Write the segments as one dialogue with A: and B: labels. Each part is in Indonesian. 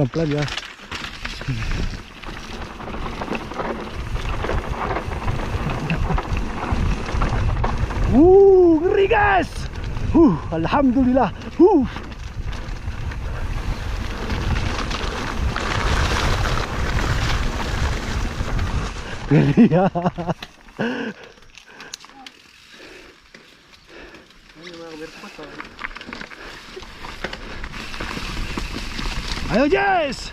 A: Pelan-pelan ya. Ngeri guys. Alhamdulillah. Ngeri ya. Ayo Jess.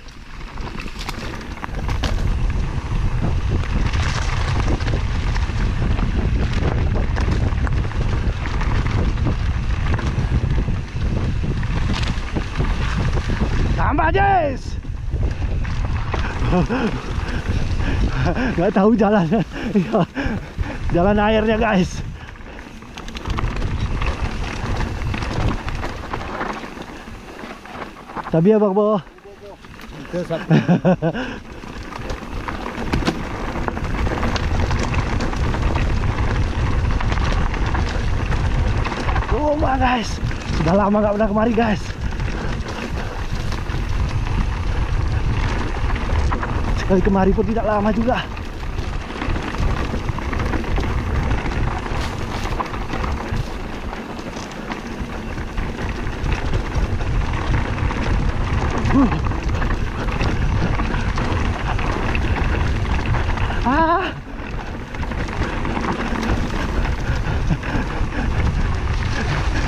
A: Tambah Jess. Gak tahu jalan. Jalan airnya guys. Sabi ya Bang Bo. Rumah guys. Sudah lama gak pernah kemari guys. Sekali kemari pun tidak lama juga.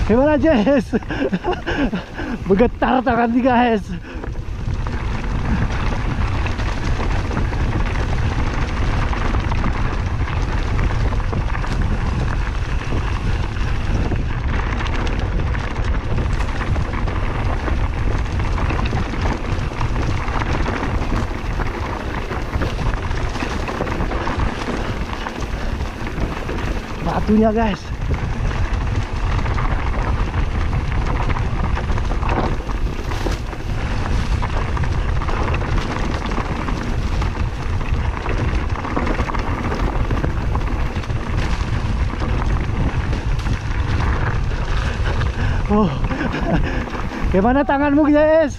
A: Gimana Jess? Bergetar tangan nih guys. Batunya guys. Oh, gimana tanganmu guys?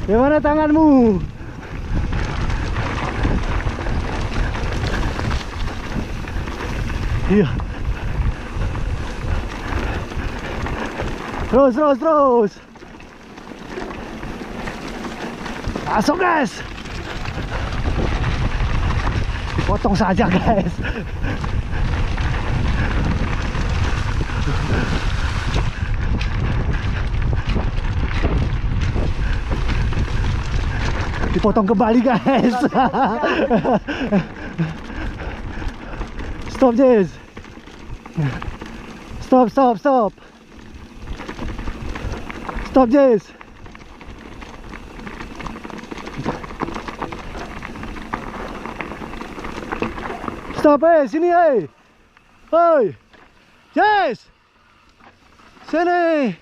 A: Gimana tanganmu? Iya. Terus. Masuk guys. Dipotong saja guys. Dipotong kembali guys. Stop Jess. Stop. Stop Jess. Stop sini Hoi Jess. Sini.